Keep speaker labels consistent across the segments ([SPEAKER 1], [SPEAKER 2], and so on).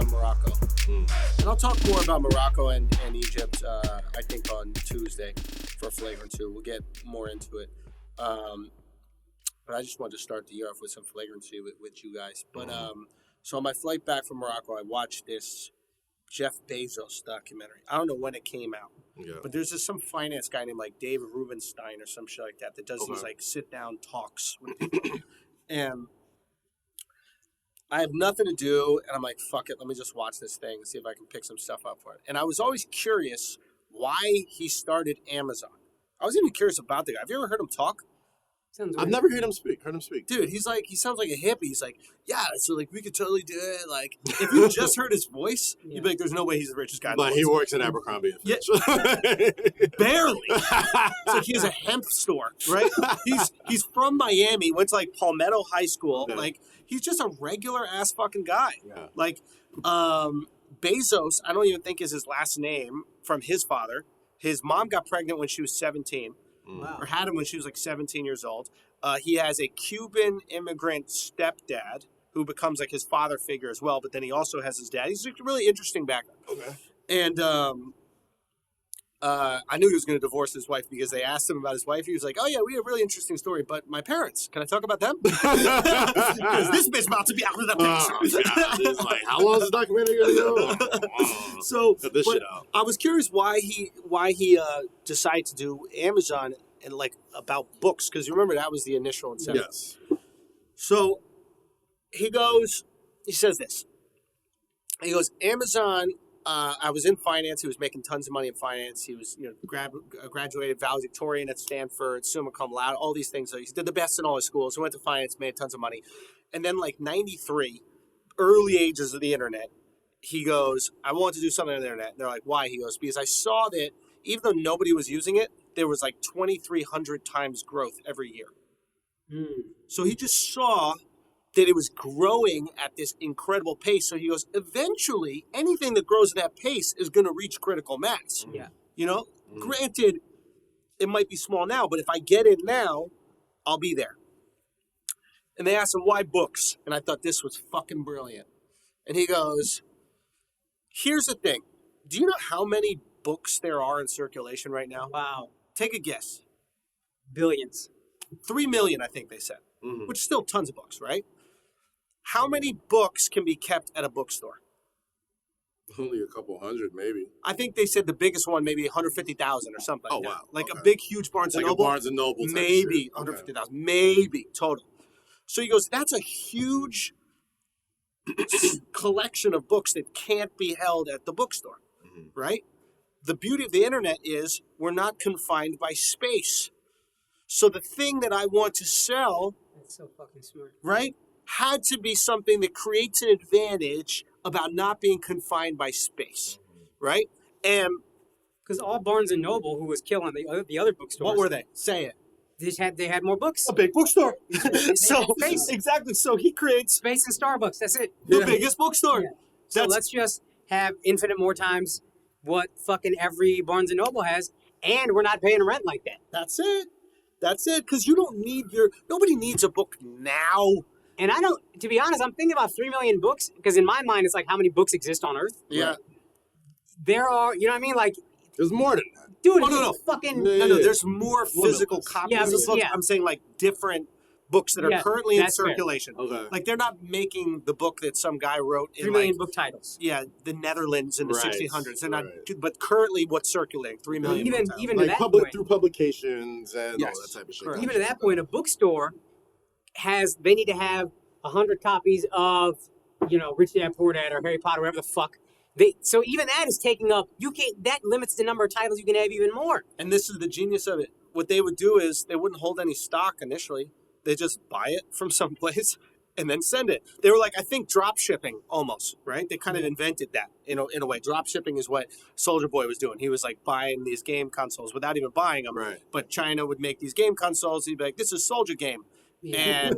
[SPEAKER 1] from Morocco. And I'll talk more about Morocco and Egypt, I think, on Tuesday for Flagrant 2. We'll get more into it. But I just wanted to start the year off with some flagrancy with you guys. But so on my flight back from Morocco, I watched this Jeff Bezos documentary. I don't know when it came out, but there's some finance guy named like David Rubenstein or some shit like that does these like sit down talks with people. And I have nothing to do, and I'm like, fuck it, let me just watch this thing and see if I can pick some stuff up for it. And I was always curious why he started Amazon. I was even curious about the guy. Have you ever heard him talk?
[SPEAKER 2] I've never heard him speak.
[SPEAKER 1] Dude, he sounds like a hippie. He's like, yeah, so like we could totally do it. Like, if you just heard his voice, you'd be like, there's no way he's the richest guy in the world.
[SPEAKER 2] But he works at Abercrombie.
[SPEAKER 1] Yeah, barely. It's like he has a hemp store, right? He's from Miami, went to like Palmetto High School. Okay. Like, he's just a regular ass fucking guy. Yeah. Like, Bezos, I don't even think is his last name from his father. His mom got pregnant when she was 17. Wow. Or had him when she was like 17 years old. He has a Cuban immigrant stepdad who becomes like his father figure as well, but then he also has his dad. He's a really interesting background. Okay. And I knew he was going to divorce his wife because they asked him about his wife. He was like, oh, yeah, we have a really interesting story, but my parents, can I talk about them? Because this bitch about to be out of the picture.
[SPEAKER 2] It's like, how long is the documentary going to go?
[SPEAKER 1] So, I was curious why he decided to do Amazon and like about books, because you remember that was the initial incentive.
[SPEAKER 2] Yes.
[SPEAKER 1] So he says this. He goes, Amazon. I was in finance. He was making tons of money in finance. He was, graduated valedictorian at Stanford, summa cum laude, all these things. So he did the best in all his schools. He went to finance, made tons of money. And then like 93, early ages of the internet, he goes, I want to do something on the internet. And they're like, why? He goes, because I saw that even though nobody was using it, there was like 2,300 times growth every year. So he just saw that it was growing at this incredible pace. So he goes, eventually, anything that grows at that pace is going to reach critical mass. Yeah. Granted, it might be small now, but if I get in now, I'll be there. And they asked him, why books? And I thought this was fucking brilliant. And he goes, here's the thing. Do you know how many books there are in circulation right now?
[SPEAKER 3] Wow.
[SPEAKER 1] Take a guess.
[SPEAKER 3] Billions.
[SPEAKER 1] 3 million, I think they said, which is still tons of books, right? How many books can be kept at a bookstore?
[SPEAKER 2] Only a couple hundred, maybe.
[SPEAKER 1] I think they said the biggest one, maybe 150,000 or something.
[SPEAKER 2] Oh, wow.
[SPEAKER 1] Like a big, huge Barnes & Noble?
[SPEAKER 2] Like a Barnes & Noble type
[SPEAKER 1] maybe
[SPEAKER 2] shit.
[SPEAKER 1] 150,000. Maybe, total. So he goes, that's a huge collection of books that can't be held at the bookstore, right? The beauty of the internet is we're not confined by space. So the thing that I want to sell...
[SPEAKER 3] That's so fucking smart.
[SPEAKER 1] Right? Had to be something that creates an advantage about not being confined by space, right? And
[SPEAKER 3] because all Barnes and Noble, who was killing the other bookstores,
[SPEAKER 1] what were they? Say it.
[SPEAKER 3] They had more books.
[SPEAKER 1] A big bookstore.
[SPEAKER 3] So
[SPEAKER 1] space. Exactly. So he creates
[SPEAKER 3] space and Starbucks. That's it.
[SPEAKER 1] The biggest bookstore.
[SPEAKER 3] Yeah. So let's just have infinite more times what fucking every Barnes and Noble has, and we're not paying rent like that.
[SPEAKER 1] That's it. That's it. Because you don't need nobody needs a book now.
[SPEAKER 3] And I don't, to be honest, I'm thinking about 3 million books, because in my mind, it's like how many books exist on Earth.
[SPEAKER 1] Yeah.
[SPEAKER 3] There are, you know what I mean? Like,
[SPEAKER 2] there's more than that.
[SPEAKER 3] Dude,
[SPEAKER 1] no.
[SPEAKER 3] Fucking...
[SPEAKER 1] No, there's more physical copies of books.
[SPEAKER 3] Yeah.
[SPEAKER 1] I'm saying like different books that are currently in circulation.
[SPEAKER 2] Fair. Okay.
[SPEAKER 1] Like they're not making the book that some guy wrote in
[SPEAKER 3] 3 million book titles.
[SPEAKER 1] Yeah, the Netherlands in the 1600s. They're not, but currently what's circulating? 3 million.
[SPEAKER 3] Even
[SPEAKER 2] like
[SPEAKER 3] to that point,
[SPEAKER 2] through publications and all that type of shit.
[SPEAKER 3] Even to that point, a bookstore they need to have 100 copies of, Rich Dad Poor Dad or Harry Potter, whatever the fuck. So even that is taking up. That limits the number of titles you can have even more.
[SPEAKER 1] And this is the genius of it. What they would do is they wouldn't hold any stock initially. They just buy it from someplace and then send it. They were like, I think drop shipping almost, right? They kind of invented that in a way. Drop shipping is what Soulja Boy was doing. He was like buying these game consoles without even buying them. Right. But China would make these game consoles. He'd be like, this is Soulja game. Yeah.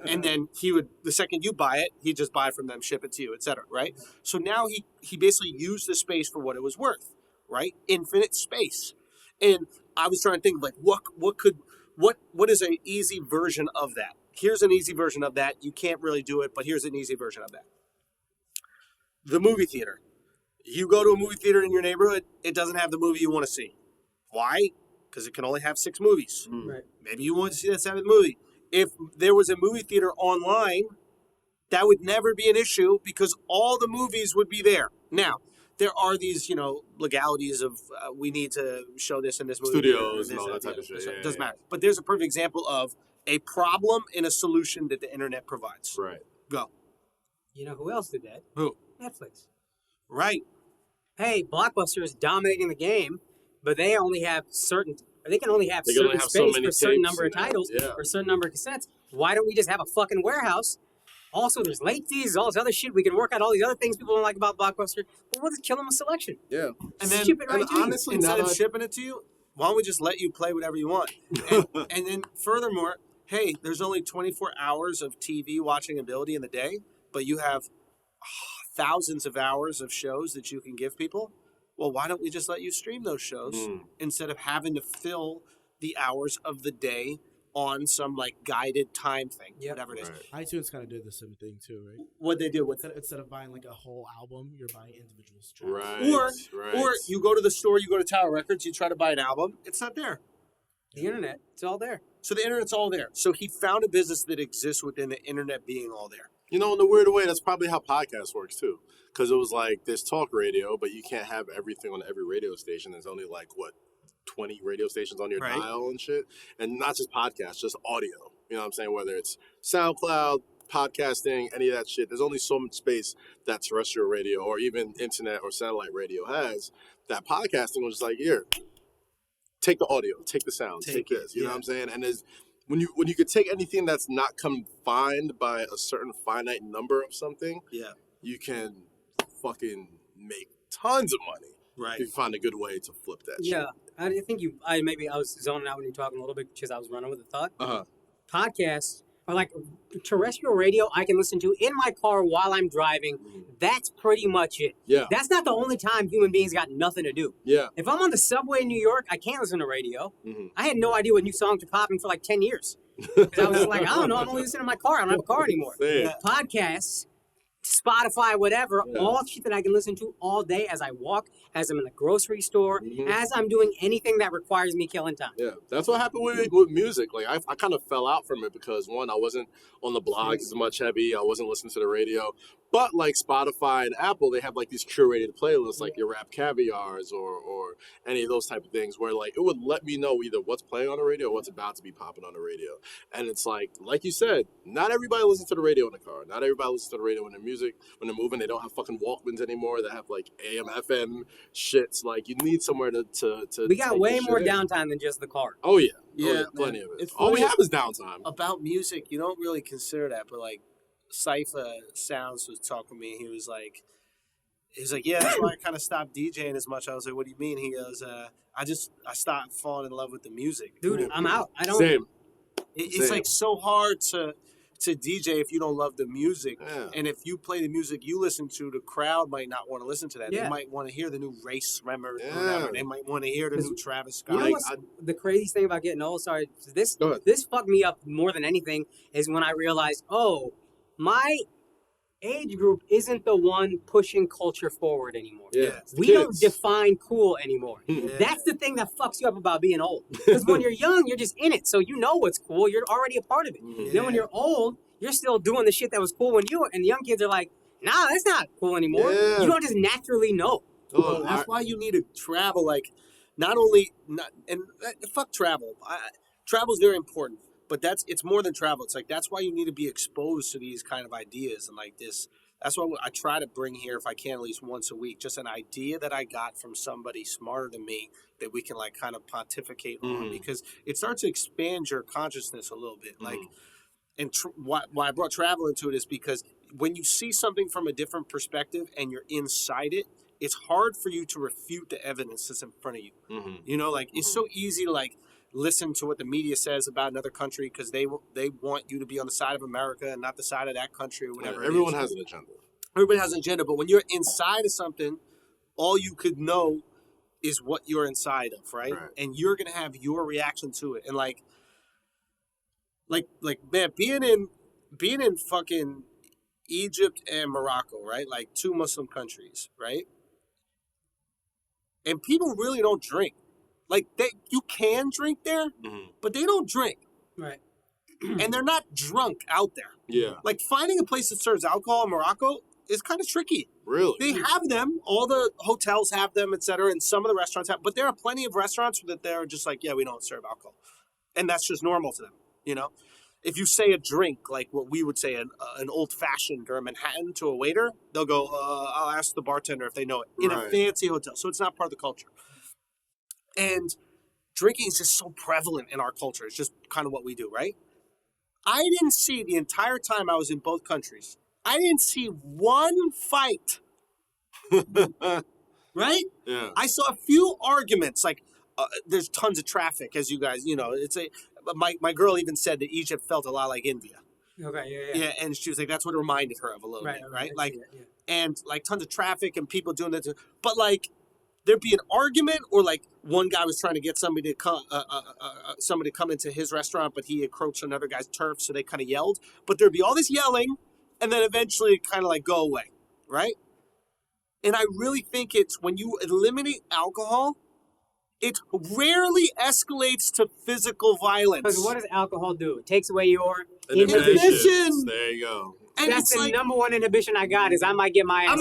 [SPEAKER 1] And then he would, the second you buy it, he'd just buy from them, ship it to you, etc. Right? So now he basically used the space for what it was worth, right? Infinite space. And I was trying to think like what is an easy version of that? Here's an easy version of that. You can't really do it, but here's an easy version of that. the movie theater. You go to a movie theater in your neighborhood, it doesn't have the movie you want to see. Why? Because it can only have 6 movies.
[SPEAKER 3] Right.
[SPEAKER 1] Maybe you want to see that 7th movie. If there was a movie theater online, that would never be an issue because all the movies would be there. Now, there are these, legalities of we need to show this in this movie.
[SPEAKER 2] Studios and all that type of shit.
[SPEAKER 1] It doesn't matter. But there's a perfect example of a problem and a solution that the internet provides.
[SPEAKER 2] Right.
[SPEAKER 1] Go.
[SPEAKER 3] You know who else did that?
[SPEAKER 1] Who?
[SPEAKER 3] Netflix.
[SPEAKER 1] Right.
[SPEAKER 3] Hey, Blockbuster is dominating the game, but they only have certain. They can only have
[SPEAKER 2] They can
[SPEAKER 3] certain
[SPEAKER 2] only have so
[SPEAKER 3] space
[SPEAKER 2] many
[SPEAKER 3] for a certain
[SPEAKER 2] tapes
[SPEAKER 3] number of
[SPEAKER 2] and that,
[SPEAKER 3] titles
[SPEAKER 2] yeah.
[SPEAKER 3] or a certain number of cassettes. Why don't we just have a fucking warehouse? Also, there's late fees, all this other shit. We can work out all these other things people don't like about Blockbuster, but we'll just kill them with selection.
[SPEAKER 2] Yeah.
[SPEAKER 1] And then,
[SPEAKER 3] Ship it right to you.
[SPEAKER 2] honestly,
[SPEAKER 1] instead
[SPEAKER 2] now
[SPEAKER 1] of shipping it to you, why don't we just let you play whatever you want? And then furthermore, hey, there's only 24 hours of TV watching ability in the day, but you have thousands of hours of shows that you can give people. Well, why don't we just let you stream those shows instead of having to fill the hours of the day on some guided time thing, whatever it is.
[SPEAKER 2] Right.
[SPEAKER 4] iTunes kind of did the same thing too, right?
[SPEAKER 1] What they do with
[SPEAKER 4] Instead of buying a whole album, you're buying individual tracks.
[SPEAKER 2] Right.
[SPEAKER 1] or you go to the store, you go to Tower Records, you try to buy an album, it's not there.
[SPEAKER 3] The internet, it's all there.
[SPEAKER 1] So the internet's all there. So he found a business that exists within the internet being all there.
[SPEAKER 2] In a weird way, that's probably how podcast works too. Because it was there's talk radio, but you can't have everything on every radio station. There's only 20 radio stations on your
[SPEAKER 1] Right.
[SPEAKER 2] dial and shit. And not just podcasts, just audio. You know what I'm saying? Whether it's SoundCloud, podcasting, any of that shit. There's only so much space that terrestrial radio or even internet or satellite radio has. That podcasting was just here, take the audio, take the sound, take this. You know what I'm saying? And there's when you could take anything that's not confined by a certain finite number of something, you can fucking make tons of money.
[SPEAKER 1] Right.
[SPEAKER 2] If you find a good way to flip that shit.
[SPEAKER 3] Yeah, I think I was zoning out when you were talking a little bit because I was running with a thought.
[SPEAKER 2] Uh-huh.
[SPEAKER 3] Podcasts are terrestrial radio I can listen to in my car while I'm driving. That's pretty much it.
[SPEAKER 2] Yeah.
[SPEAKER 3] That's not the only time human beings got nothing to do.
[SPEAKER 2] Yeah.
[SPEAKER 3] If I'm on the subway in New York, I can't listen to radio.
[SPEAKER 2] Mm-hmm.
[SPEAKER 3] I had no idea what new songs were popping for 10 years. Because I was I don't know, I'm only listening to my car. I don't have a car anymore.
[SPEAKER 2] Same.
[SPEAKER 3] Podcasts, Spotify, whatever, all shit that I can listen to all day as I walk, as I'm in the grocery store, as I'm doing anything that requires me killing time.
[SPEAKER 2] Yeah, that's what happened with music. I kind of fell out from it because, one, I wasn't on the blogs as much heavy. I wasn't listening to the radio. But Spotify and Apple, they have these curated playlists, your Rap Caviars or any of those type of things where it would let me know either what's playing on the radio or what's about to be popping on the radio. And it's like you said, not everybody listens to the radio in the car. Not everybody listens to the radio when they're moving. They don't have fucking Walkmans anymore. They have AM, FM shits. You need somewhere to
[SPEAKER 3] We got way more
[SPEAKER 2] in.
[SPEAKER 3] downtime than just the car.
[SPEAKER 2] Oh yeah.
[SPEAKER 1] Yeah,
[SPEAKER 2] plenty of it.
[SPEAKER 1] It's
[SPEAKER 2] All we
[SPEAKER 1] funny
[SPEAKER 2] have is downtime.
[SPEAKER 1] about music. You don't really consider that, but Cypher Sounds was talking to me. He was like, yeah, that's why I kind of stopped DJing as much. I was like, what do you mean? He goes, I stopped falling in love with the music.
[SPEAKER 3] Dude, I'm out. I don't.
[SPEAKER 2] Same.
[SPEAKER 1] It's so hard to DJ if you don't love the music.
[SPEAKER 2] Yeah.
[SPEAKER 1] And if you play the music you listen to, the crowd might not want to listen to that.
[SPEAKER 3] Yeah.
[SPEAKER 1] They might want to hear the new Ray Sremmer or
[SPEAKER 2] Yeah.
[SPEAKER 1] whatever. They might want to hear the new Travis Scott.
[SPEAKER 3] You know what's the craziest thing about getting old? Sorry, this fucked me up more than anything is when I realized, my age group isn't the one pushing culture forward anymore.
[SPEAKER 2] Yeah.
[SPEAKER 3] We don't define cool anymore.
[SPEAKER 1] Yeah.
[SPEAKER 3] That's the thing that fucks you up about being old. Because when you're young, you're just in it. So you know what's cool. You're already a part of it.
[SPEAKER 1] Yeah.
[SPEAKER 3] Then when you're old, you're still doing the shit that was cool when you were. And the young kids are like, nah, that's not cool anymore.
[SPEAKER 2] Yeah.
[SPEAKER 3] You don't just naturally know.
[SPEAKER 2] Oh,
[SPEAKER 1] That's why you need to travel. Fuck travel. Travel's very important. But it's more than travel. It's that's why you need to be exposed to these kind of ideas and this. That's why I try to bring here, if I can, at least once a week, just an idea that I got from somebody smarter than me that we can kind of pontificate on, because it starts to expand your consciousness a little bit. And why I brought travel into it is because when you see something from a different perspective and you're inside it, it's hard for you to refute the evidence that's in front of you. It's so easy to listen to what the media says about another country because they want you to be on the side of America and not the side of that country or whatever.
[SPEAKER 2] Everyone has an agenda.
[SPEAKER 1] Everybody has an agenda, but when you're inside of something, all you could know is what you're inside of, right? And you're gonna have your reaction to it. And man, being in fucking Egypt and Morocco, right? Like 2 Muslim countries, right? And people really don't drink. Like you can drink there, but they don't drink.
[SPEAKER 3] Right.
[SPEAKER 1] And they're not drunk out there.
[SPEAKER 2] Yeah.
[SPEAKER 1] Like finding a place that serves alcohol in Morocco is kind of tricky.
[SPEAKER 2] Really?
[SPEAKER 1] They have them. All the hotels have them, et cetera, and some of the restaurants have. But there are plenty of restaurants that they're just like, yeah, we don't serve alcohol. And that's just normal to them, you know? If you say a drink, like what we would say an old-fashioned or a Manhattan to a waiter, they'll go, I'll ask the bartender if they know it, in a fancy hotel. So it's not part of the culture. And drinking is just so prevalent in our culture. It's just kind of what we do, right? I didn't see the entire time I was in both countries, I didn't see one fight. Right?
[SPEAKER 2] Yeah.
[SPEAKER 1] I saw a few arguments. Like, there's tons of traffic, as you guys, my girl even said that Egypt felt a lot like India.
[SPEAKER 3] Okay,
[SPEAKER 1] Yeah, and she was like, that's what it reminded her of a little bit, right? Like, and like tons of traffic and people doing that. But like, there'd be an argument, or like one guy was trying to get somebody to come into his restaurant, but he encroached on another guy's turf, so they kind of yelled. But there'd be all this yelling, and then eventually it kind of like go away, right? And I really think it's when you eliminate alcohol, it rarely escalates to physical violence.
[SPEAKER 3] Because what does alcohol do? It takes away your
[SPEAKER 1] inhibition.
[SPEAKER 2] There you go.
[SPEAKER 1] And
[SPEAKER 3] that's the
[SPEAKER 1] like,
[SPEAKER 3] number one inhibition I got is I might get my ass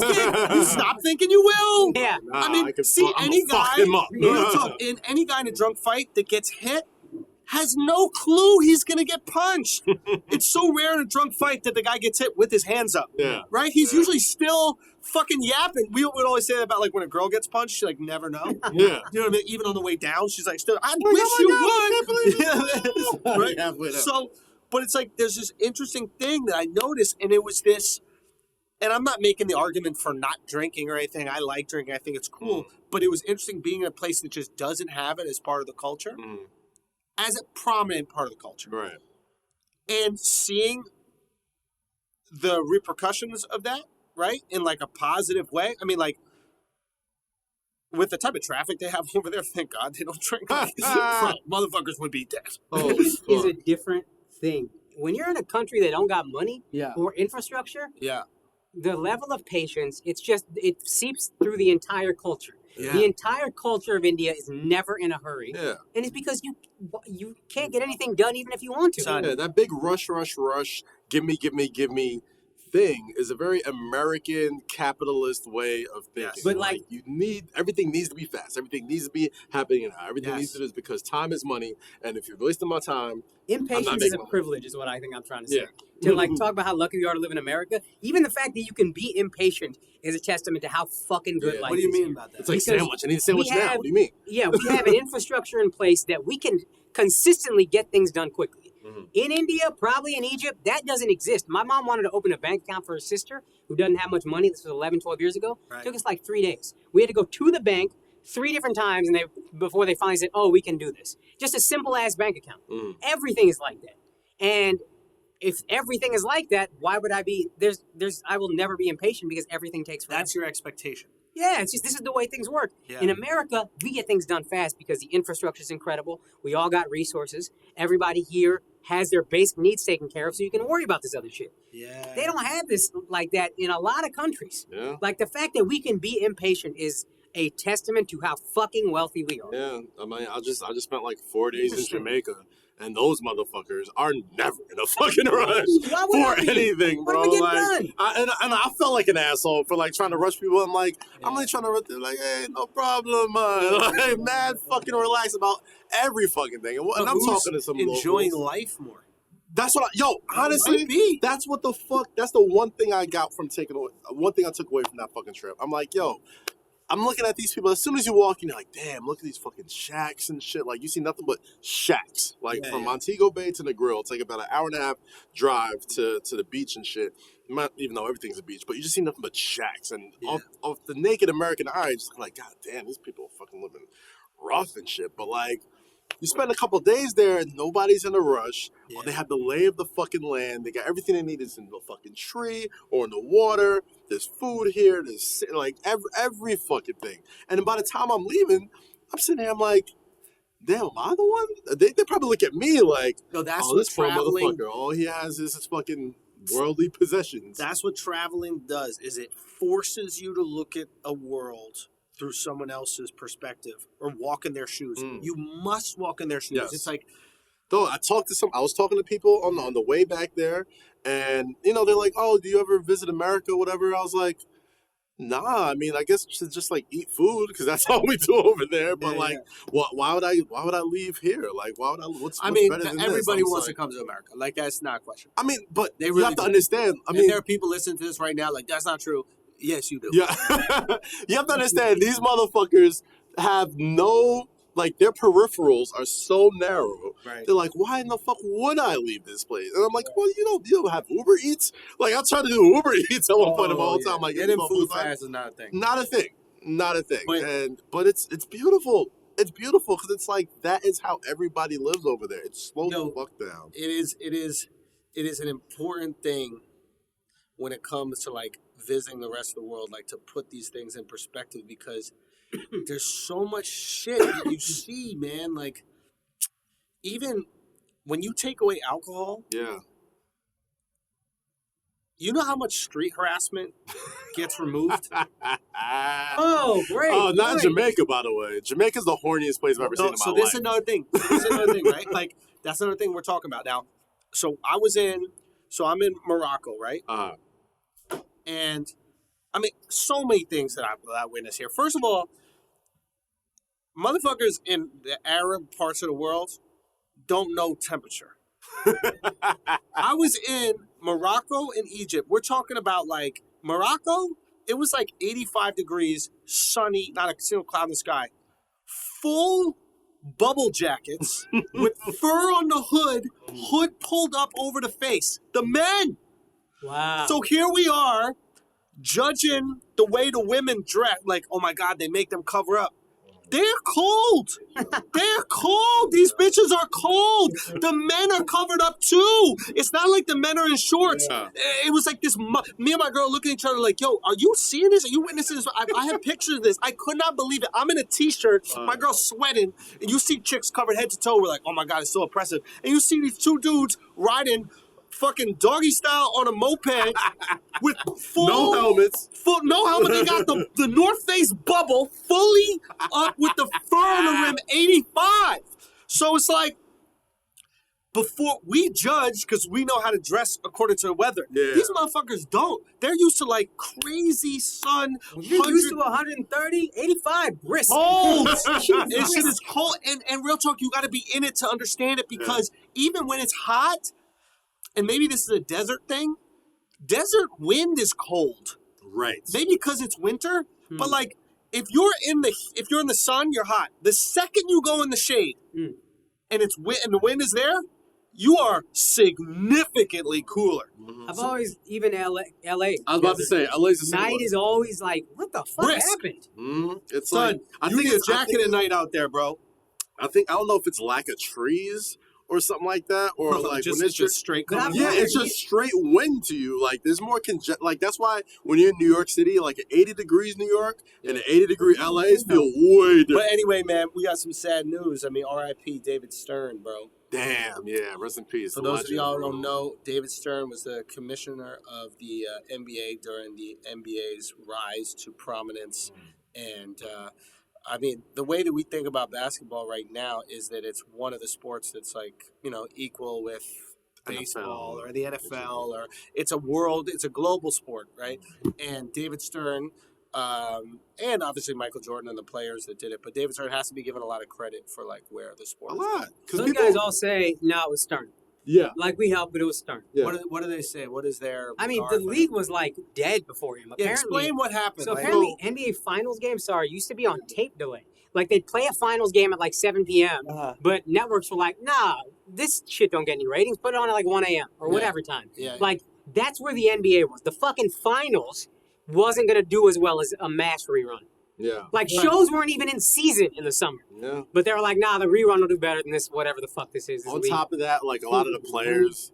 [SPEAKER 3] kicked.
[SPEAKER 1] You stop thinking you will.
[SPEAKER 3] Yeah.
[SPEAKER 1] I mean, any guy in a drunk fight that gets hit has no clue he's going to get punched. It's so rare in a drunk fight that the guy gets hit with his hands up.
[SPEAKER 2] Yeah.
[SPEAKER 1] Right? He's usually still fucking yapping. We would always say that about like when a girl gets punched, she like never know.
[SPEAKER 2] Yeah.
[SPEAKER 1] You know what I mean? Even on the way down, she's like still, I wish you would. Right? So, but it's like there's this interesting thing that I noticed, and it was this, and I'm not making the argument for not drinking or anything. I like drinking. I think it's cool. But it was interesting being in a place that just doesn't have it as part of the culture. As a prominent part of the culture.
[SPEAKER 2] Right.
[SPEAKER 1] And seeing the repercussions of that, right? In like a positive way. I mean, like, with the type of traffic they have over there, thank God they don't drink. Motherfuckers would be dead.
[SPEAKER 3] This is a different thing. When you're in a country that don't got money or infrastructure, the level of patience, it seeps through the entire culture. Yeah. The entire culture of India is never in a hurry.
[SPEAKER 2] Yeah.
[SPEAKER 3] And it's because you can't get anything done even if you want to.
[SPEAKER 2] Yeah, that big rush, give me thing is a very American capitalist way of thinking.
[SPEAKER 3] Yes. But like
[SPEAKER 2] everything needs to be fast. Everything needs to be happening now. Everything needs to do this because time is money. And if you're wasting my time,
[SPEAKER 3] impatience is a privilege is what I think I'm trying to say. To like talk about how lucky we are to live in America, even the fact that you can be impatient is a testament to how fucking good life is.
[SPEAKER 1] What do you mean about that?
[SPEAKER 2] It's like sandwich. I need a sandwich now. What do you mean?
[SPEAKER 3] Yeah, we have an infrastructure in place that we can consistently get things done quickly. In India, probably in Egypt, that doesn't exist. My mom wanted to open a bank account for her sister who doesn't have much money. This was 11, 12 years ago. Right. It took us like 3 days. We had to go to the bank 3 different times before they finally said, oh, we can do this. Just a simple ass bank account. Everything is like that. And if everything is like that, why would I be I will never be impatient because everything takes forever.
[SPEAKER 1] That's your expectation.
[SPEAKER 3] Yeah, it's just this is the way things work. Yeah. In America, we get things done fast because the infrastructure is incredible. We all got resources. Everybody here has their basic needs taken care of, so you can worry about this other shit. Yeah. They don't have this like that in a lot of countries. Yeah. Like the fact that we can be impatient is a testament to how fucking wealthy we are.
[SPEAKER 2] Yeah, I mean, I just spent like 4 days in Jamaica. And those motherfuckers are never in a fucking rush for anything, bro. Like, I felt like an asshole for like trying to rush people. I'm like, I'm like trying to rush. They're like, hey, no problem, man. Like, mad fucking relaxed about every fucking thing. And I'm talking to some
[SPEAKER 1] enjoying
[SPEAKER 2] locals.
[SPEAKER 1] Life more.
[SPEAKER 2] That's what honestly, that's what the fuck. That's the one thing I got from one thing I took away from that fucking trip. I'm like, yo. I'm looking at these people. As soon as you walk in, you're like, damn, look at these fucking shacks and shit. Like, you see nothing but shacks. Like, from Montego Bay to the Grill, it's like about an hour-and-a-half drive to the beach and shit. Not even though everything's a beach, but you just see nothing but shacks. And off the naked American eye, you're just like, God damn, these people are fucking living rough and shit. But, like, you spend a couple days there and nobody's in a rush. Yeah. Or they have the lay of the fucking land. They got everything they need is in the fucking tree or in the water. There's food here. There's like every fucking thing. And by the time I'm leaving, I'm sitting there, I'm like, damn, am I the one? They probably look at me like,
[SPEAKER 1] no, that's
[SPEAKER 2] this poor motherfucker. All he has is his fucking worldly possessions.
[SPEAKER 1] That's what traveling does. Is it forces you to look at a world through someone else's perspective or walk in their shoes. You must walk in their shoes.
[SPEAKER 2] Yes.
[SPEAKER 1] It's like,
[SPEAKER 2] though I was talking to people on the way back there, and they're like, "Oh, do you ever visit America, whatever?" I was like, "Nah, I mean, I guess just like eat food because that's all we do over there." But why would I leave here? Like, why would I? What's better than
[SPEAKER 1] everybody
[SPEAKER 2] this?
[SPEAKER 1] wants to come to America. Like, that's not a question.
[SPEAKER 2] I mean, but
[SPEAKER 1] They
[SPEAKER 2] you
[SPEAKER 1] really
[SPEAKER 2] have to
[SPEAKER 1] do.
[SPEAKER 2] understand. I
[SPEAKER 1] And
[SPEAKER 2] mean,
[SPEAKER 1] there are people listening to this right now. Like, that's not true. Yes, you do.
[SPEAKER 2] yeah, you have to understand. These motherfuckers have no. Like, their peripherals are so narrow.
[SPEAKER 1] Right.
[SPEAKER 2] They're like, why in the fuck would I leave this place? And I'm like, well, you don't have Uber Eats? Like, I tried to do Uber Eats at one point in my whole time. Like,
[SPEAKER 1] getting food fast is not a thing.
[SPEAKER 2] Not a thing. Not a thing.
[SPEAKER 1] But,
[SPEAKER 2] but it's beautiful. It's beautiful because it's like, that is how everybody lives over there. It's slow the fuck down.
[SPEAKER 1] It is an important thing when it comes to, like, visiting the rest of the world, like, to put these things in perspective, because there's so much shit that you see, man. Like, even when you take away alcohol, you know how much street harassment gets removed?
[SPEAKER 3] Oh, great.
[SPEAKER 2] Oh, not Jamaica, by the way. Jamaica's the horniest place I've ever seen in my life.
[SPEAKER 1] So this is another thing. Right? Like, that's another thing we're talking about now. So I'm in Morocco, right? And I mean, so many things that I witnessed here. First of all, motherfuckers in the Arab parts of the world don't know temperature. I was in Morocco and Egypt. We're talking about, like, Morocco, it was like 85 degrees, sunny, not a single cloud in the sky. Full bubble jackets with fur on the hood pulled up over the face. The men!
[SPEAKER 3] Wow.
[SPEAKER 1] So here we are, judging the way the women dress. Like, oh my God, they make them cover up. They're cold. They're cold. These bitches are cold. The men are covered up too. It's not like the men are in shorts. Yeah. It was like this. Me and my girl looking at each other like, yo, are you seeing this? Are you witnessing this? I have pictures of this. I could not believe it. I'm in a t-shirt. My girl's sweating. And you see chicks covered head to toe. We're like, oh my God, it's so oppressive. And you see these two dudes riding fucking doggy style on a moped with
[SPEAKER 2] no helmets.
[SPEAKER 1] No helmet. They got the North Face bubble fully up with the fur on the rim, 85. So it's like, before we judge, because we know how to dress according to the weather. Yeah. These motherfuckers don't. They're used to, like, crazy sun.
[SPEAKER 3] You're used to 130, 85, brisk.
[SPEAKER 1] Cold. This shit is cold. And real talk, you got to be in it to understand it, because even when it's hot, and maybe this is a desert thing, desert wind is cold.
[SPEAKER 2] Right.
[SPEAKER 1] Maybe because it's winter, but, like, if you're in the sun, you're hot. The second you go in the shade and the wind is there, you are significantly cooler.
[SPEAKER 3] I've always, even LA.
[SPEAKER 2] I was about to say, LA's the same.
[SPEAKER 3] Night is always like, what the fuck happened?
[SPEAKER 2] It's
[SPEAKER 1] Son,
[SPEAKER 2] like,
[SPEAKER 1] you need a jacket at night out there, bro.
[SPEAKER 2] I don't know if it's lack of trees or something like that, or like
[SPEAKER 1] just,
[SPEAKER 2] when it's just
[SPEAKER 1] straight.
[SPEAKER 2] It's just straight wind to you. Like, there's more like, that's why when you're in New York City, like 80 degrees New York and an 80 degree LA feel way different.
[SPEAKER 1] But anyway, man, we got some sad news. I mean, R.I.P. David Stern, bro.
[SPEAKER 2] Damn, yeah, rest in peace.
[SPEAKER 1] For those of y'all who don't know, David Stern was the commissioner of the NBA during the NBA's rise to prominence. And I mean, the way that we think about basketball right now is that it's one of the sports that's, like, equal with baseball or the NFL, or it's a global sport, right? And David Stern, and obviously Michael Jordan and the players that did it, but David Stern has to be given a lot of credit for, like, where the sport is.
[SPEAKER 2] A lot.
[SPEAKER 3] Those guys all say, no, it was Stern.
[SPEAKER 2] Yeah.
[SPEAKER 3] Like, we helped, but it was Stern.
[SPEAKER 2] Yeah.
[SPEAKER 1] What do they say? What is their...
[SPEAKER 3] I mean, the league was, like, dead before him.
[SPEAKER 1] Yeah, explain what happened.
[SPEAKER 3] So apparently, NBA Finals games, used to be on tape delay. Like, they'd play a Finals game at, like, 7 p.m., but networks were like, nah, this shit don't get any ratings. Put it on at, like, 1 a.m. or whatever time.
[SPEAKER 1] Yeah.
[SPEAKER 3] Like, that's where the NBA was. The fucking Finals wasn't going to do as well as a MASH rerun.
[SPEAKER 2] Yeah.
[SPEAKER 3] Like, shows weren't even in season in the summer.
[SPEAKER 2] Yeah.
[SPEAKER 3] But they were like, nah, the rerun will do better than this, whatever the fuck this is.
[SPEAKER 2] On top of that, like, a lot of players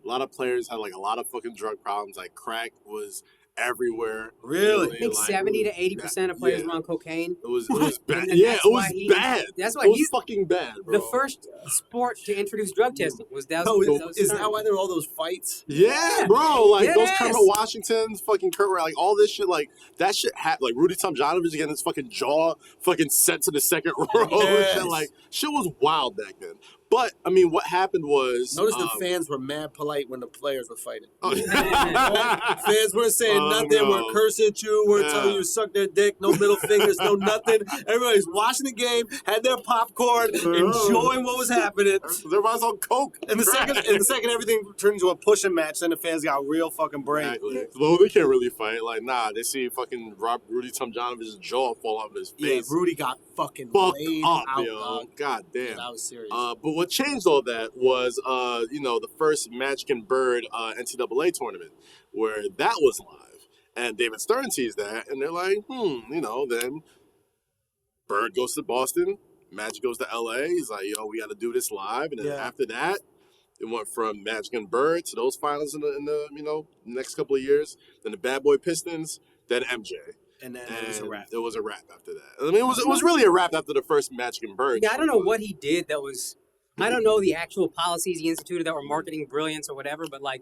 [SPEAKER 2] had, like, a lot of fucking drug problems. Like, crack was everywhere.
[SPEAKER 1] Really?
[SPEAKER 3] I think
[SPEAKER 2] like,
[SPEAKER 3] 70 to 80% of players
[SPEAKER 2] yeah.
[SPEAKER 3] were on cocaine.
[SPEAKER 2] It was bad.
[SPEAKER 3] And
[SPEAKER 2] Yeah,
[SPEAKER 3] that's
[SPEAKER 2] it
[SPEAKER 3] why
[SPEAKER 2] was
[SPEAKER 3] he-
[SPEAKER 2] bad.
[SPEAKER 3] That's why
[SPEAKER 2] it was
[SPEAKER 3] he's
[SPEAKER 2] fucking bad, bro.
[SPEAKER 3] the first sport to introduce drug testing. Was that?
[SPEAKER 1] Oh,
[SPEAKER 3] was
[SPEAKER 1] is
[SPEAKER 3] Stern.
[SPEAKER 1] that why there were all those fights?
[SPEAKER 2] Yeah, bro. Like those
[SPEAKER 3] Yes.
[SPEAKER 2] Kermit Washingtons, fucking Kurt, like all this shit, like that shit like Rudy Tomjanovich getting his fucking jaw fucking sent to the second row.
[SPEAKER 1] Yes.
[SPEAKER 2] Shit, like shit was wild back then. But I mean, what happened was
[SPEAKER 1] Notice the fans were mad polite when the players were fighting.
[SPEAKER 2] Oh,
[SPEAKER 1] Fans weren't saying
[SPEAKER 2] Oh,
[SPEAKER 1] nothing.
[SPEAKER 2] no.
[SPEAKER 1] We're cursing at you. We're
[SPEAKER 2] Yeah.
[SPEAKER 1] telling you to suck their dick. No middle fingers. No nothing. Everybody's watching the game, had their popcorn, enjoying what was happening.
[SPEAKER 2] everybody's on coke.
[SPEAKER 1] And the second everything turned into a pushing match, then the fans got real fucking brave.
[SPEAKER 2] Exactly. Well, they can't really fight. Like, nah, they see fucking Rudy Tomjanovich's jaw fall off his
[SPEAKER 1] Yeah,
[SPEAKER 2] face.
[SPEAKER 1] Rudy got fucking
[SPEAKER 2] Fucked
[SPEAKER 1] laid
[SPEAKER 2] up,
[SPEAKER 1] out.
[SPEAKER 2] yo.
[SPEAKER 1] Dog.
[SPEAKER 2] God damn.
[SPEAKER 1] Yeah, that was serious.
[SPEAKER 2] But what changed all that was, the first Magic and Bird NCAA tournament, where that was live. And David Stern sees that, and they're like, then Bird goes to Boston, Magic goes to LA. He's like, yo, we got to do this live. And then after that, it went from Magic and Bird to those finals in the next couple of years. Then the Bad Boy Pistons, then MJ.
[SPEAKER 1] And then it was a wrap.
[SPEAKER 2] It was a wrap after that. I mean, it was really a wrap after the first Magic and Bird.
[SPEAKER 3] Yeah, I don't know what he did that was. I don't know the actual policies he instituted that were marketing brilliance or whatever, but like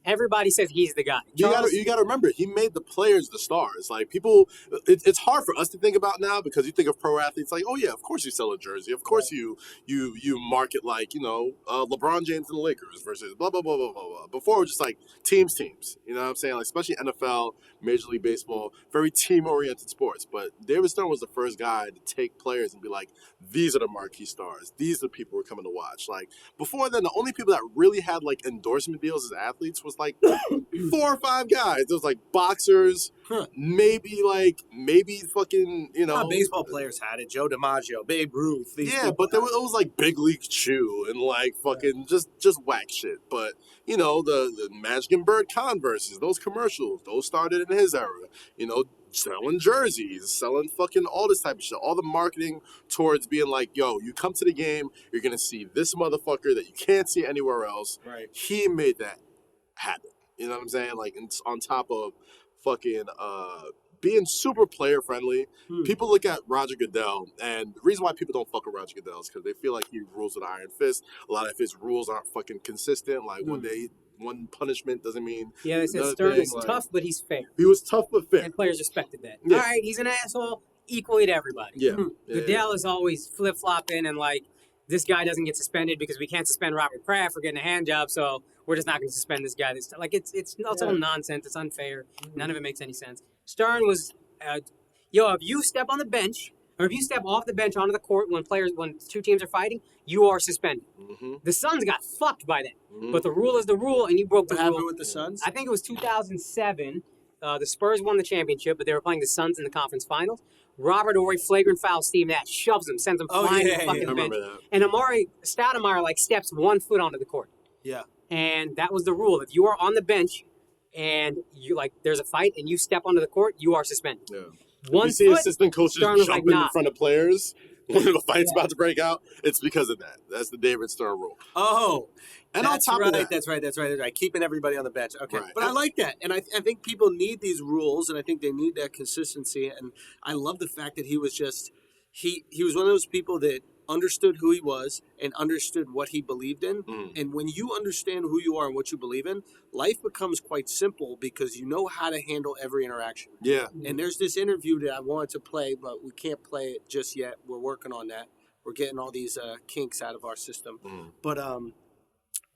[SPEAKER 3] everybody says he's the guy.
[SPEAKER 2] You gotta remember, he made the players the stars. Like people, it's hard for us to think about now because you think of pro athletes like, oh yeah, of course you sell a jersey, of course you market like LeBron James and the Lakers versus blah blah blah blah blah blah. Before it was just like teams. You know what I'm saying? Like especially NFL, Major League Baseball, very team oriented sports. But David Stern was the first guy to take players and be like, these are the marquee stars. These are the people we're coming to watch. Like before then, the only people that really had like endorsement deals as athletes was like 4 or 5 guys. It was like boxers, maybe fucking
[SPEAKER 1] baseball players had it. Joe DiMaggio, Babe Ruth.
[SPEAKER 2] But it was like Big League Chew and like fucking just whack shit. But the Magic and Bird Converses, those commercials, those started in his era. Selling jerseys, selling fucking all this type of shit. All the marketing towards being like, yo, you come to the game, you're gonna see this motherfucker that you can't see anywhere else.
[SPEAKER 1] Right.
[SPEAKER 2] He made that happen. You know what I'm saying? Like, on top of fucking being super player friendly. People look at Roger Goodell, and the reason why people don't fuck with Roger Goodell is because they feel like he rules with an iron fist. A lot of his rules aren't fucking consistent. Like one punishment doesn't mean.
[SPEAKER 3] Yeah, they said Stern is tough, but he's fair.
[SPEAKER 2] He was tough but fair.
[SPEAKER 3] And players respected that.
[SPEAKER 2] Yeah.
[SPEAKER 3] All right, he's an asshole equally to everybody.
[SPEAKER 2] Yeah.
[SPEAKER 3] Goodell is always flip flopping and like, this guy doesn't get suspended because we can't suspend Robert Kraft for getting a hand job, so we're just not going to suspend this guy. Like it's all nonsense. It's unfair. None of it makes any sense. Stern was, if you step on the bench or if you step off the bench onto the court when 2 teams are fighting, you are suspended. The Suns got fucked by that, but the rule is the rule, and you broke the rule.
[SPEAKER 1] What happened with the Suns?
[SPEAKER 3] I think it was 2007. The Spurs won the championship, but they were playing the Suns in the conference finals. Robert Horry, flagrant foul, Steve Nash shoves him, sends him flying to the fucking bench. And Amari Stoudemire steps 1 foot onto the court.
[SPEAKER 1] Yeah.
[SPEAKER 3] And that was the rule. If you are on the bench and you there's a fight and you step onto the court, you are suspended.
[SPEAKER 2] Yeah.
[SPEAKER 3] One
[SPEAKER 2] you see
[SPEAKER 3] foot,
[SPEAKER 2] assistant coaches
[SPEAKER 3] Stern was
[SPEAKER 2] jumping
[SPEAKER 3] like,
[SPEAKER 2] in front of players when the fight's about to break out. It's because of that. That's the David Stern rule.
[SPEAKER 1] Oh.
[SPEAKER 2] And on top of that,
[SPEAKER 1] that's right. Keeping everybody on the bench. Okay.
[SPEAKER 2] Right.
[SPEAKER 1] But I like that. And I think people need these rules, and I think they need that consistency. And I love the fact that he was just, he was one of those people that understood who he was and understood what he believed in. And when you understand who you are and what you believe in, life becomes quite simple because you know how to handle every interaction.
[SPEAKER 2] Yeah.
[SPEAKER 1] And there's this interview that I wanted to play, but we can't play it just yet. We're working on that. We're getting all these kinks out of our system. But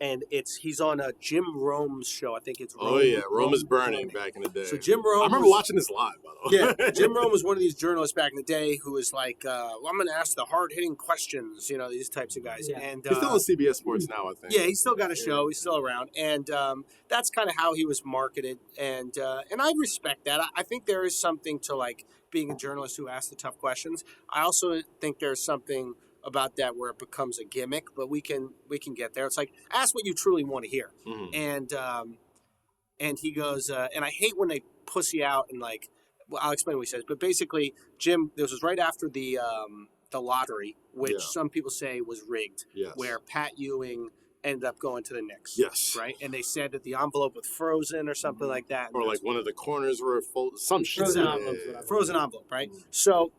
[SPEAKER 1] and he's on a Jim Rome's show. I think it's Rome.
[SPEAKER 2] Oh yeah, Rome is Burning back in the day.
[SPEAKER 1] So Jim Rome.
[SPEAKER 2] I remember watching this live, by the way.
[SPEAKER 1] Yeah, Jim Rome was one of these journalists back in the day who was like, well, I'm going to ask the hard-hitting questions, these types of guys.
[SPEAKER 3] Yeah.
[SPEAKER 1] And
[SPEAKER 2] He's still on CBS Sports now, I think.
[SPEAKER 1] Yeah, he's still got a show. He's still around. And that's kind of how he was marketed. And I respect that. I think there is something to, being a journalist who asks the tough questions. I also think there's something about that where it becomes a gimmick, but we can get there. It's like, ask what you truly want to hear. And he goes, and I hate when they pussy out and I'll explain what he says, but basically, Jim, this was right after the lottery, which some people say was rigged, where Pat Ewing ended up going to the Knicks.
[SPEAKER 2] Yes.
[SPEAKER 1] Right? And they said that the envelope was frozen or something like that.
[SPEAKER 2] Or like one of the corners were full, some shit.
[SPEAKER 3] Frozen envelopes.
[SPEAKER 1] Frozen envelope, right? So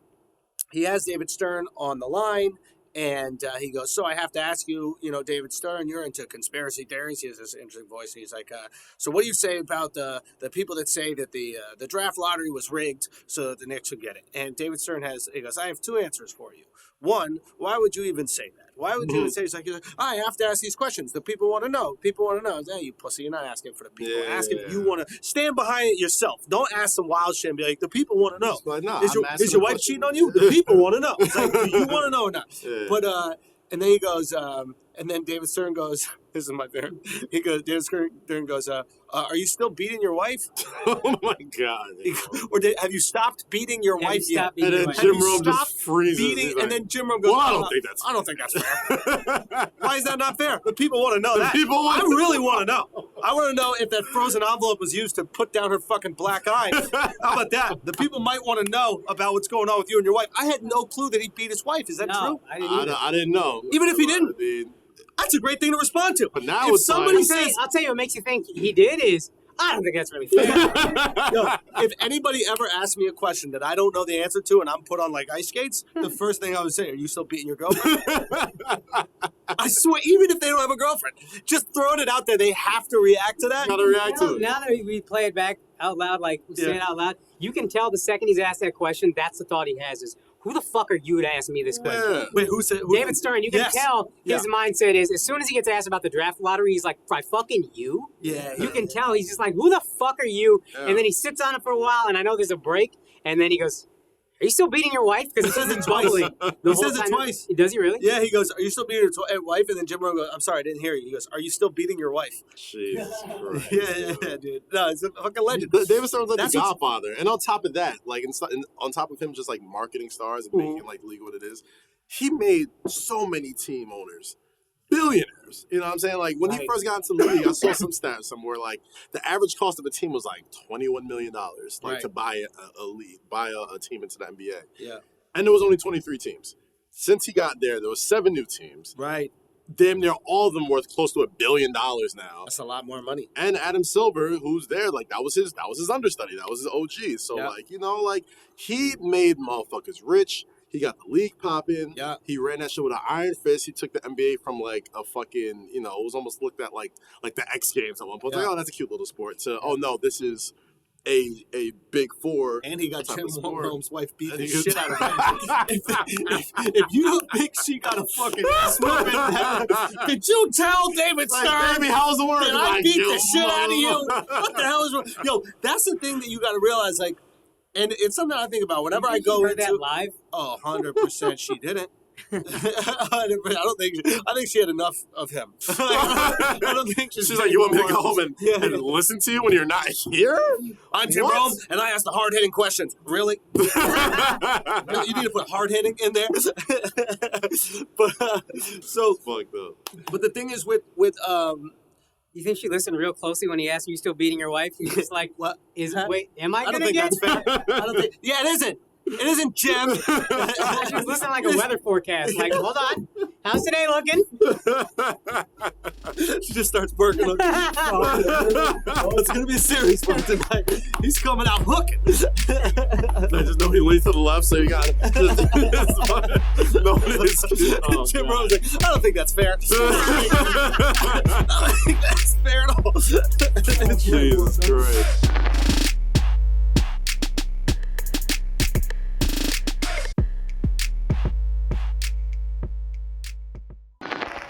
[SPEAKER 1] he has David Stern on the line, and he goes, so I have to ask you, David Stern, you're into conspiracy theories. He has this interesting voice. He's like, so what do you say about the people that say that the draft lottery was rigged so that the Knicks would get it? And David Stern he goes, I have two answers for you. One, why would you even say that? Why would you even say, it's like, I have to ask these questions. The people want to know. People want to know. Hey, you pussy, you're not asking for the people.
[SPEAKER 2] Yeah,
[SPEAKER 1] Ask if you want to. Stand behind it yourself. Don't ask some wild shit and be like, the people want to know.
[SPEAKER 2] Like, nah,
[SPEAKER 1] is your wife cheating on you? The people want to know. It's like, do you want to know or not?
[SPEAKER 2] Yeah.
[SPEAKER 1] But, and then he goes, and then David Stern goes, this is my favorite. David Stern goes, are you still beating your wife?
[SPEAKER 2] Oh my God.
[SPEAKER 1] Or have you stopped beating your wife yet?
[SPEAKER 2] And then Jim Rome just freezes.
[SPEAKER 1] And then Jim Rome goes,
[SPEAKER 2] well, I don't think that's
[SPEAKER 1] fair. Why is that not fair? The people want to know that.
[SPEAKER 2] I
[SPEAKER 1] really want to know. I want to know if that frozen envelope was used to put down her fucking black eye. How about that? The people might want to know about what's going on with you and your wife. I had no clue that he beat his wife. Is that true?
[SPEAKER 2] I didn't know.
[SPEAKER 1] Even if he didn't. That's a great thing to respond to.
[SPEAKER 2] But now
[SPEAKER 1] if somebody says,
[SPEAKER 3] I'll tell you what makes you think he did is, I don't think that's really fair.
[SPEAKER 1] If anybody ever asks me a question that I don't know the answer to and I'm put on like ice skates, the first thing I would say, are you still beating your girlfriend? I swear, even if they don't have a girlfriend, just throwing it out there, they have to react to that.
[SPEAKER 2] Gotta react to it.
[SPEAKER 3] Now that we play it back out loud, like say it out loud, you can tell the second he's asked that question, that's the thought he has is, who the fuck are you to ask me this question?
[SPEAKER 2] Yeah.
[SPEAKER 1] Wait, who said?
[SPEAKER 3] David Stern, you can tell his mindset is, as soon as he gets asked about the draft lottery, he's like, by fucking you?
[SPEAKER 1] Yeah.
[SPEAKER 3] You can tell, he's just like, who the fuck are you?
[SPEAKER 2] Yeah.
[SPEAKER 3] And then he sits on it for a while, and I know there's a break, and then he goes, are you still beating your wife? Because he says it twice.
[SPEAKER 1] He says it twice.
[SPEAKER 3] Does he really?
[SPEAKER 1] Yeah, he goes, are you still beating your wife? And then Jim Rome goes, I'm sorry, I didn't hear you. He goes, are you still beating your wife?
[SPEAKER 2] Jesus Christ.
[SPEAKER 1] Yeah, dude. No, it's a fucking legend.
[SPEAKER 2] David Stern was like the Godfather. And on top of that, like, on top of him just like marketing stars and making like legal what it is, he made so many team owners billionaires. You know what I'm saying? Like, when he first got into the league, I saw some stats somewhere, like, the average cost of a team was like $21 million, like, to buy a league, buy a team into the NBA.
[SPEAKER 1] Yeah.
[SPEAKER 2] And there was only 23 teams. Since he got there was 7 new teams.
[SPEAKER 1] Right.
[SPEAKER 2] Damn near all of them worth close to $1 billion now.
[SPEAKER 1] That's a lot more money.
[SPEAKER 2] And Adam Silver, who's there, like, that was his understudy. That was his OG. So, like, like, he made motherfuckers rich. He got the league popping.
[SPEAKER 1] Yeah.
[SPEAKER 2] He ran that shit with an iron fist. He took the NBA from like a fucking, it was almost looked at like the X Games at one point. Like, oh, that's a cute little sport. To, oh no, this is a Big Four.
[SPEAKER 1] And he got Jim Rome's wife beat the
[SPEAKER 2] he
[SPEAKER 1] shit out of him. if you don't think she got a fucking ass whooping, did you tell David Stern?
[SPEAKER 2] Like, baby, how's the word?
[SPEAKER 1] Did I beat the shit out of you? What the hell is wrong? Yo, that's the thing that you got to realize, like, and it's something I think about whenever I go into
[SPEAKER 3] that live.
[SPEAKER 1] Oh, 100% she didn't. I think she had enough of him. I don't think she's
[SPEAKER 2] like, you want me to go home and listen to you when you're not here?
[SPEAKER 1] I'm Jim Rome, and I ask the hard-hitting questions. Really? You need to put hard-hitting in there. But the thing is with
[SPEAKER 3] you think she listened real closely when he asked you still beating your wife? He's just like, what? Wait, am I going to get?
[SPEAKER 1] That's fair. Yeah, it isn't. It isn't, Jim.
[SPEAKER 3] She was listening like a weather forecast. Like, hold on. How's today looking?
[SPEAKER 1] She just starts working on it's going to be a serious one tonight. He's coming out hooking.
[SPEAKER 2] I just know he leans to the left, so you got it.
[SPEAKER 1] Jim Rome's like, I don't think that's fair. I don't think that's fair at all.
[SPEAKER 2] Jesus Christ.